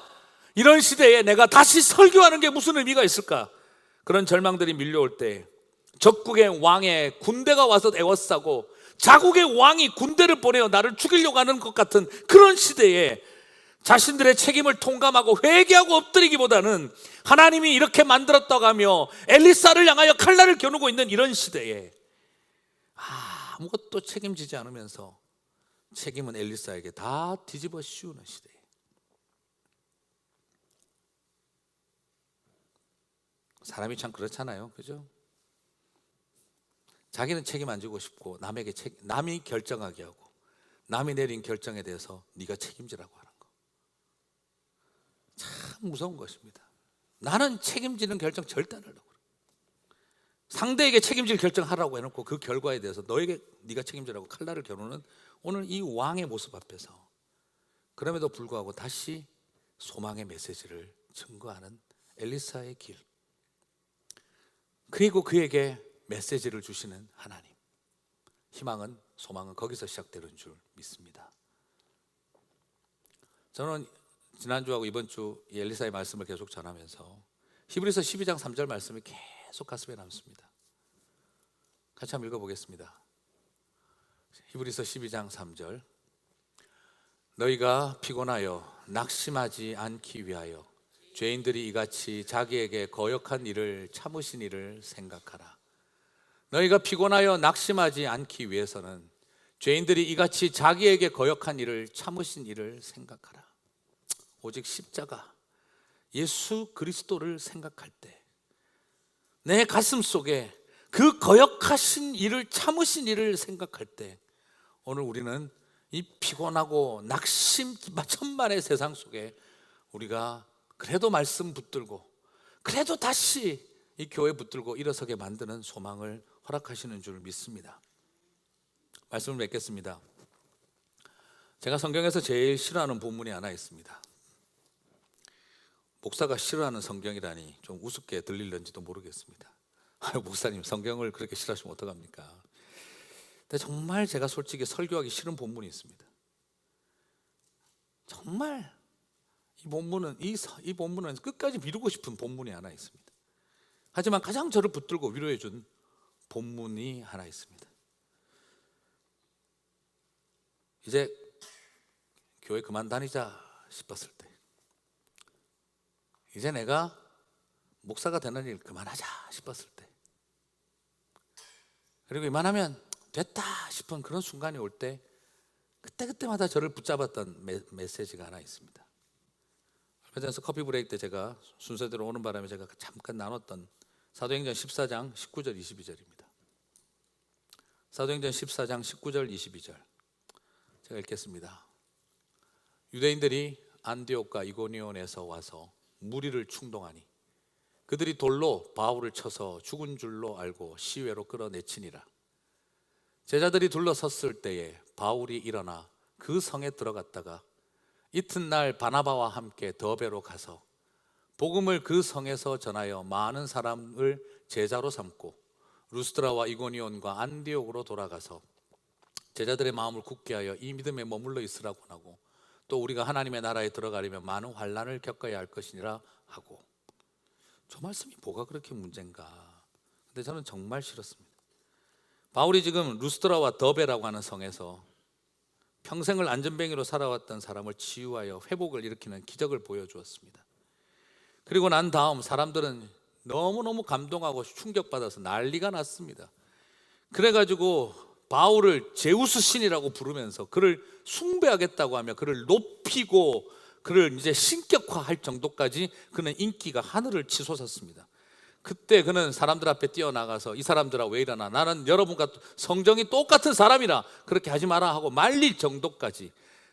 이런 시대에 내가 다시 설교하는 게 무슨 의미가 있을까? 그런 절망들이 밀려올 때 적국의 왕의 군대가 와서 에워싸고 자국의 왕이 군대를 보내어 나를 죽이려고 하는 것 같은 그런 시대에 자신들의 책임을 통감하고 회개하고 엎드리기보다는 하나님이 이렇게 만들었다고 하며 엘리사를 향하여 칼날을 겨누고 있는 이런 시대에 아무것도 책임지지 않으면서 책임은 엘리사에게 다 뒤집어 씌우는 시대에 사람이 참 그렇잖아요, 그죠? 자기는 책임 안 지고 싶고 남에게 남이 결정하게 하고 남이 내린 결정에 대해서 네가 책임지라고 하는 거 참 무서운 것입니다. 나는 책임지는 결정 절대 안 하려고 그래. 상대에게 책임질 결정하라고 해놓고 그 결과에 대해서 너에게 네가 책임지라고 칼날을 겨누는 오늘 이 왕의 모습 앞에서 그럼에도 불구하고 다시 소망의 메시지를 증거하는 엘리사의 길, 그리고 그에게 메시지를 주시는 하나님, 희망은 소망은 거기서 시작되는 줄 믿습니다. 저는 지난주하고 이번 주 엘리사의 말씀을 계속 전하면서 히브리서 12장 3절 말씀이 계속 가슴에 남습니다. 같이 한번 읽어보겠습니다. 히브리서 12장 3절, 너희가 피곤하여 낙심하지 않기 위하여 죄인들이 이같이 자기에게 거역한 일을 참으신 일을 생각하라. 너희가 피곤하여 낙심하지 않기 위해서는 죄인들이 이같이 자기에게 거역한 일을 참으신 일을 생각하라. 오직 십자가 예수 그리스도를 생각할 때 내 가슴 속에 그 거역하신 일을 참으신 일을 생각할 때 오늘 우리는 이 피곤하고 낙심 천만의 세상 속에 우리가 그래도 말씀 붙들고 그래도 다시 이 교회 붙들고 일어서게 만드는 소망을 허락하시는 줄 믿습니다. 말씀을 맺겠습니다. 제가 성경에서 제일 싫어하는 본문이 하나 있습니다. 목사가 싫어하는 성경이라니 좀 우습게 들릴는지도 모르겠습니다. 아유, 목사님 성경을 그렇게 싫어하시면 어떡합니까? 근데 정말 제가 솔직히 설교하기 싫은 본문이 있습니다. 정말 이 본문은 끝까지 미루고 싶은 본문이 하나 있습니다. 하지만 가장 저를 붙들고 위로해 준 본문이 하나 있습니다. 이제 교회 그만 다니자 싶었을 때, 이제 내가 목사가 되는 일 그만하자 싶었을 때, 그리고 이만하면 됐다 싶은 그런 순간이 올 때 그때마다 저를 붙잡았던 메시지가 하나 있습니다. 얼마 전에 커피 브레이크 때 제가 순서대로 오는 바람에 제가 잠깐 나눴던 사도행전 14장 19절 22절입니다. 사도행전 14장 19절 22절 제가 읽겠습니다. 유대인들이 안디옥과 이고니온에서 와서 무리를 충동하니 그들이 돌로 바울을 쳐서 죽은 줄로 알고 시외로 끌어내치니라. 제자들이 둘러섰을 때에 바울이 일어나 그 성에 들어갔다가 이튿날 바나바와 함께 더베로 가서 복음을 그 성에서 전하여 많은 사람을 제자로 삼고 루스드라와 이고니온과 안디옥으로 돌아가서 제자들의 마음을 굳게 하여 이 믿음에 머물러 있으라고 하고 또 우리가 하나님의 나라에 들어가려면 많은 환난을 겪어야 할 것이니라 하고. 저 말씀이 뭐가 그렇게 문제인가? 근데 저는 정말 싫었습니다. 바울이 지금 루스드라와 더베라고 하는 성에서 평생을 안전뱅이로 살아왔던 사람을 치유하여 회복을 일으키는 기적을 보여주었습니다. 그리고 난 다음 사람들은 너무너무 감동하고 충격받아서 난리가 났습니다. 그래가지고 바울을 제우스 신이라고 부르면서 그를 숭배하겠다고 하며 그를 높이고 그를 이제 신격화할 정도까지 그는 인기가 하늘을 치솟았습니다. 그때 그는 사람들 앞에 뛰어나가서 이 사람들아 왜 이러나, 나는 여러분과 성정이 똑같은 사람이라 그렇게 하지 마라 하고 말릴 정도까지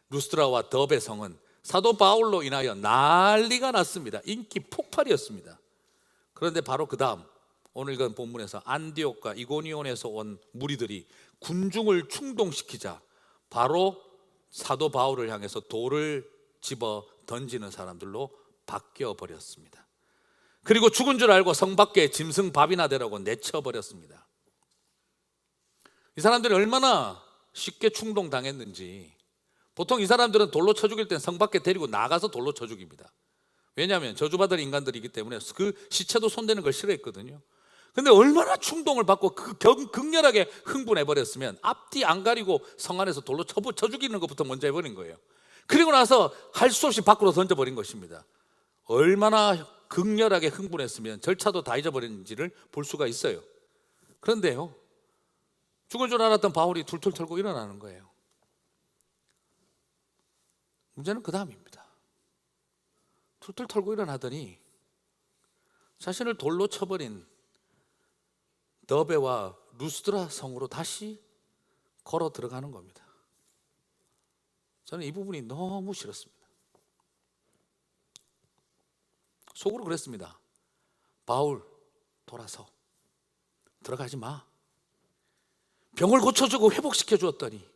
루스드라와 더베 성은 사도 바울로 인하여 난리가 났습니다. 인기 폭발이었습니다. 그런데 바로 그 다음 오늘 읽은 본문에서 안디옥과 이고니온에서 온 무리들이 군중을 충동시키자 바로 사도 바울을 향해서 돌을 집어 던지는 사람들로 바뀌어 버렸습니다. 그리고 죽은 줄 알고 성 밖에 짐승 밥이나 되라고 내쳐버렸습니다. 이 사람들이 얼마나 쉽게 충동당했는지, 보통 이 사람들은 돌로 쳐 죽일 땐 성 밖에 데리고 나가서 돌로 쳐 죽입니다. 왜냐하면 저주받을 인간들이기 때문에 그 시체도 손대는 걸 싫어했거든요. 근데 얼마나 충동을 받고 극렬하게 흥분해버렸으면 앞뒤 안 가리고 성 안에서 돌로 쳐 죽이는 것부터 먼저 해버린 거예요. 그리고 나서 할 수 없이 밖으로 던져버린 것입니다. 얼마나 극렬하게 흥분했으면 절차도 다 잊어버린지를 볼 수가 있어요. 그런데요, 죽은 줄 알았던 바울이 툴툴 털고 일어나는 거예요. 문제는 그 다음입니다. 툴툴 털고 일어나더니 자신을 돌로 쳐버린 더베와 루스드라 성으로 다시 걸어 들어가는 겁니다. 저는 이 부분이 너무 싫었습니다. 속으로 그랬습니다. 바울, 돌아서 들어가지 마. 병을 고쳐주고 회복시켜 주었더니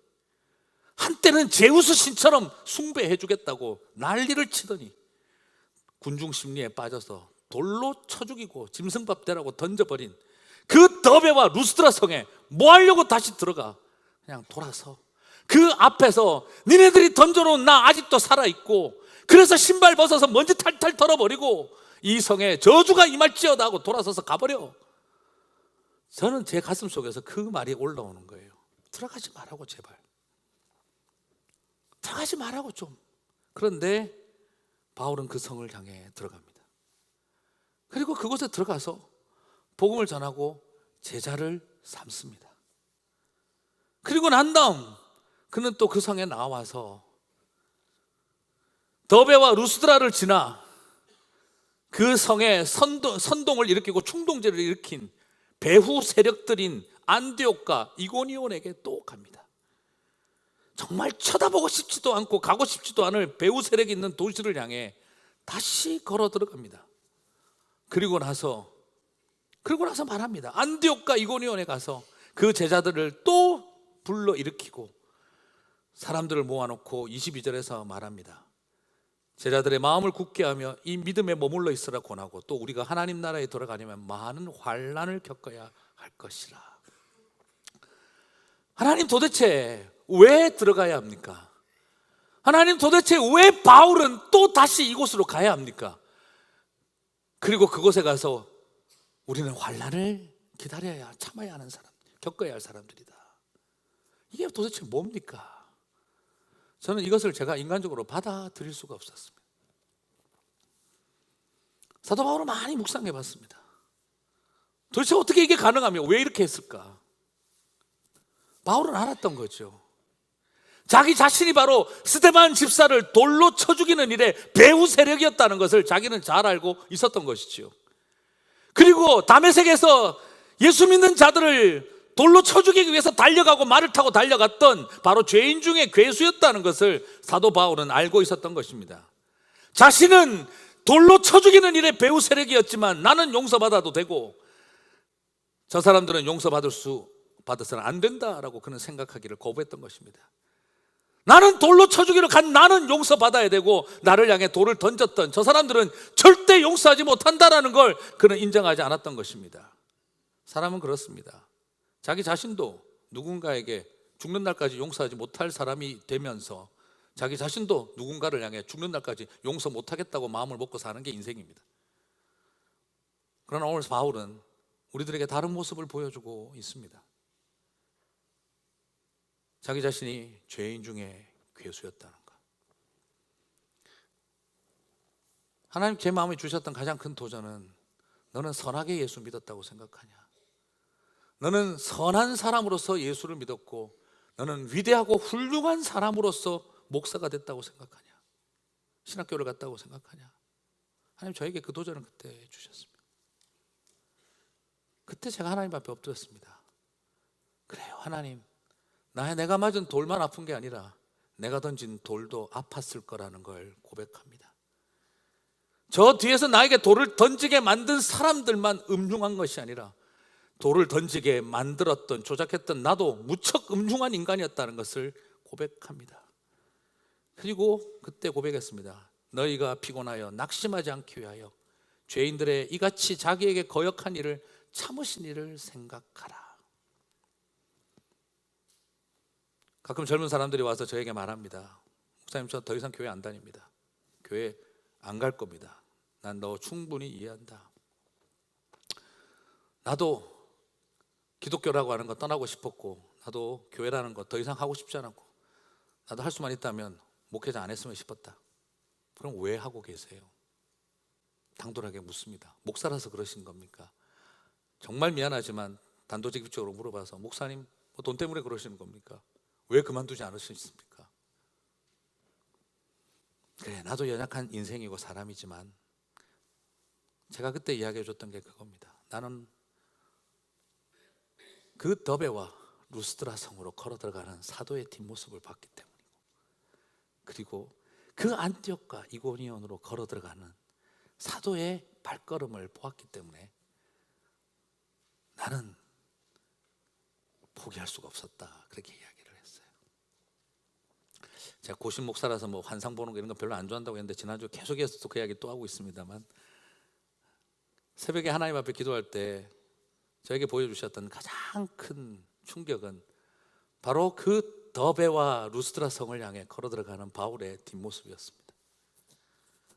한때는 제우스 신처럼 숭배해 주겠다고 난리를 치더니 군중 심리에 빠져서 돌로 쳐 죽이고 짐승밥 되라고 던져버린 그 더베와 루스드라 성에 뭐 하려고 다시 들어가? 그냥 돌아서 그 앞에서 니네들이 던져놓은 나 아직도 살아있고, 그래서 신발 벗어서 먼지 탈탈 털어버리고 이 성에 저주가 임할지어다 하고 돌아서서 가버려. 저는 제 가슴 속에서 그 말이 올라오는 거예요. 들어가지 말라고, 제발 들어가지 말라고 좀. 그런데 바울은 그 성을 향해 들어갑니다. 그리고 그곳에 들어가서 복음을 전하고 제자를 삼습니다. 그리고 난 다음 그는 또 그 성에 나와서 더베와 루스드라를 지나 그 성에 선동을 일으키고 충동제를 일으킨 배후 세력들인 안디옥과 이고니온에게 또 갑니다. 정말 쳐다보고 싶지도 않고 가고 싶지도 않을 배후 세력이 있는 도시를 향해 다시 걸어 들어갑니다. 그리고 나서 말합니다. 안디옥과 이고니온에 가서 그 제자들을 또 불러 일으키고 사람들을 모아놓고 22절에서 말합니다. 제자들의 마음을 굳게 하며 이 믿음에 머물러 있으라 권하고, 또 우리가 하나님 나라에 돌아가려면 많은 환난을 겪어야 할 것이라. 하나님, 도대체 왜 들어가야 합니까? 하나님, 도대체 왜 바울은 또 다시 이곳으로 가야 합니까? 그리고 그곳에 가서 우리는 환난을 기다려야, 참아야 하는 사람, 겪어야 할 사람들이다. 이게 도대체 뭡니까? 저는 이것을 제가 인간적으로 받아들일 수가 없었습니다. 사도 바울은 많이 묵상해 봤습니다. 도대체 어떻게 이게 가능하며 왜 이렇게 했을까? 바울은 알았던 거죠. 자기 자신이 바로 스데반 집사를 돌로 쳐 죽이는 일에 배후 세력이었다는 것을 자기는 잘 알고 있었던 것이죠. 그리고 다메섹에서 예수 믿는 자들을 돌로 쳐 죽이기 위해서 달려가고 말을 타고 달려갔던 바로 죄인 중에 괴수였다는 것을 사도 바울은 알고 있었던 것입니다. 자신은 돌로 쳐 죽이는 일에 배후 세력이었지만 나는 용서받아도 되고 저 사람들은 받아서는 안 된다라고 그는 생각하기를 거부했던 것입니다. 나는 돌로 쳐 죽이러 간 나는 용서받아야 되고, 나를 향해 돌을 던졌던 저 사람들은 절대 용서하지 못한다라는 걸 그는 인정하지 않았던 것입니다. 사람은 그렇습니다. 자기 자신도 누군가에게 죽는 날까지 용서하지 못할 사람이 되면서 자기 자신도 누군가를 향해 죽는 날까지 용서 못하겠다고 마음을 먹고 사는 게 인생입니다. 그러나 오늘 바울은 우리들에게 다른 모습을 보여주고 있습니다. 자기 자신이 죄인 중에 괴수였다는 것. 하나님 제 마음에 주셨던 가장 큰 도전은, 너는 선하게 예수 믿었다고 생각하냐? 너는 선한 사람으로서 예수를 믿었고, 너는 위대하고 훌륭한 사람으로서 목사가 됐다고 생각하냐? 신학교를 갔다고 생각하냐? 하나님 저에게 그 도전을 그때 주셨습니다. 그때 제가 하나님 앞에 엎드렸습니다. 그래요, 하나님, 내가 맞은 돌만 아픈 게 아니라 내가 던진 돌도 아팠을 거라는 걸 고백합니다. 저 뒤에서 나에게 돌을 던지게 만든 사람들만 음흉한 것이 아니라 돌을 던지게 만들었던, 조작했던 나도 무척 음흉한 인간이었다는 것을 고백합니다. 그리고 그때 고백했습니다. 너희가 피곤하여 낙심하지 않기 위하여 죄인들의 이같이 자기에게 거역한 일을 참으신 일을 생각하라. 가끔 젊은 사람들이 와서 저에게 말합니다. 목사님, 저 더 이상 교회 안 다닙니다. 교회 안 갈 겁니다. 난 너 충분히 이해한다. 나도 기독교라고 하는 거 떠나고 싶었고, 나도 교회라는 거 더 이상 하고 싶지 않았고, 나도 할 수만 있다면 목회자 안 했으면 싶었다. 그럼 왜 하고 계세요? 당돌하게 묻습니다. 목사라서 그러신 겁니까? 정말 미안하지만 단도직입적으로 물어봐서, 목사님 돈 때문에 그러시는 겁니까? 왜 그만두지 않으셨습니까? 그래, 나도 연약한 인생이고 사람이지만 제가 그때 이야기해 줬던 게 그겁니다. 나는 그 더베와 루스드라 성으로 걸어 들어가는 사도의 뒷모습을 봤기 때문이고, 그리고 그 안티옥과 이고니온으로 걸어 들어가는 사도의 발걸음을 보았기 때문에 나는 포기할 수가 없었다. 그렇게 이야기를 했어요. 제가 고신 목사라서 뭐 환상 보는 거 이런 거 별로 안 좋아한다고 했는데, 지난주 계속해서 그 이야기 또 하고 있습니다만, 새벽에 하나님 앞에 기도할 때 저에게 보여주셨던 가장 큰 충격은 바로 그 더베와 루스드라 성을 향해 걸어 들어가는 바울의 뒷모습이었습니다.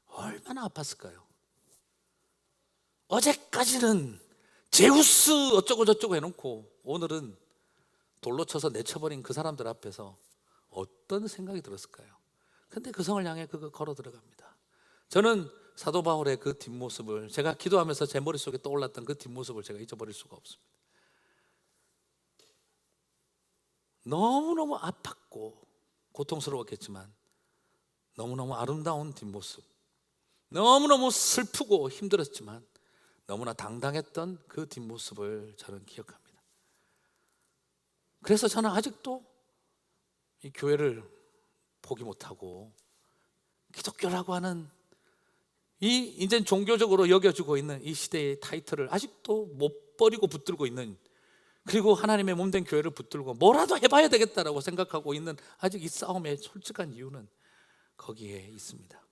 얼마나 아팠을까요? 어제까지는 제우스 어쩌고 저쩌고 해놓고 오늘은 돌로 쳐서 내쳐버린 그 사람들 앞에서 어떤 생각이 들었을까요? 근데 그 성을 향해 그거 걸어 들어갑니다. 저는 사도 바울의 그 뒷모습을, 제가 기도하면서 제 머릿속에 떠올랐던 그 뒷모습을 제가 잊어버릴 수가 없습니다. 너무너무 아팠고 고통스러웠겠지만 너무너무 아름다운 뒷모습, 너무너무 슬프고 힘들었지만 너무나 당당했던 그 뒷모습을 저는 기억합니다. 그래서 저는 아직도 이 교회를 포기 못하고 기독교라고 하는 이 이제 종교적으로 여겨지고 있는 이 시대의 타이틀을 아직도 못 버리고 붙들고 있는, 그리고 하나님의 몸된 교회를 붙들고 뭐라도 해봐야 되겠다라고 생각하고 있는 아직 이 싸움의 솔직한 이유는 거기에 있습니다.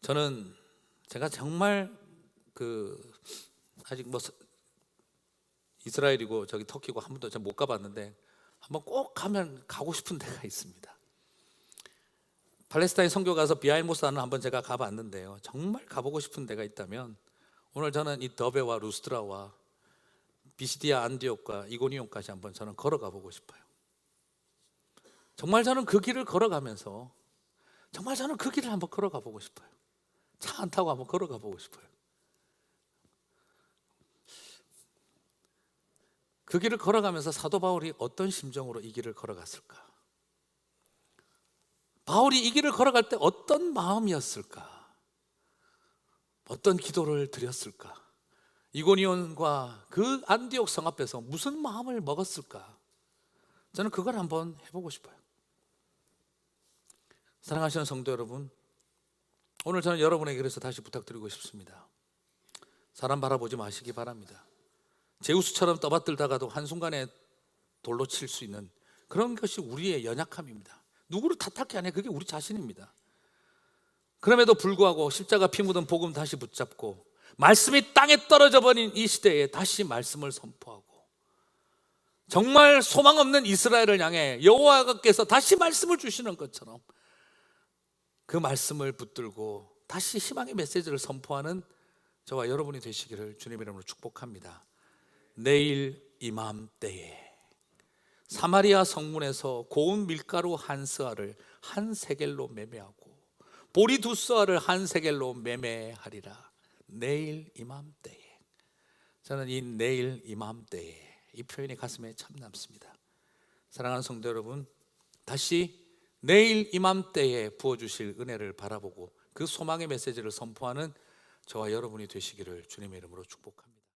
저는 제가 정말 아직 뭐 이스라엘이고 저기 터키고 한 번도 못 가봤는데 한번 꼭 가고 싶은 데가 있습니다. 팔레스타인 선교 가서 비아일모스는 한번 제가 가봤는데요, 정말 가보고 싶은 데가 있다면 오늘 저는 이 더베와 루스드라와 비시디아 안디옥과 이고니온까지 한번 저는 걸어가 보고 싶어요. 정말 저는 그 길을 걸어가면서 정말 저는 그 길을 한번 걸어가 보고 싶어요. 차 안 타고 한번 걸어가 보고 싶어요. 그 길을 걸어가면서 사도 바울이 어떤 심정으로 이 길을 걸어갔을까? 바울이 이 길을 걸어갈 때 어떤 마음이었을까? 어떤 기도를 드렸을까? 이고니온과 그 안디옥 성 앞에서 무슨 마음을 먹었을까? 저는 그걸 한번 해보고 싶어요. 사랑하시는 성도 여러분, 오늘 저는 여러분에게 그래서 다시 부탁드리고 싶습니다. 사람 바라보지 마시기 바랍니다. 제우스처럼 떠받들다가도 한순간에 돌로 칠 수 있는 그런 것이 우리의 연약함입니다. 누구를 탓할 게 아니에요. 그게 우리 자신입니다. 그럼에도 불구하고 십자가 피 묻은 복음 다시 붙잡고 말씀이 땅에 떨어져 버린 이 시대에 다시 말씀을 선포하고, 정말 소망 없는 이스라엘을 향해 여호와께서 다시 말씀을 주시는 것처럼 그 말씀을 붙들고 다시 희망의 메시지를 선포하는 저와 여러분이 되시기를 주님의 이름으로 축복합니다. 내일 이맘때에 사마리아 성문에서 고운 밀가루 한 스아를 한 세겔로 매매하고 보리 두 스아를 한 세겔로 매매하리라. 내일 이맘때에. 저는 이 내일 이맘때에 이 표현이 가슴에 참 남습니다. 사랑하는 성도 여러분, 다시 내일 이맘때에 부어주실 은혜를 바라보고 그 소망의 메시지를 선포하는 저와 여러분이 되시기를 주님의 이름으로 축복합니다.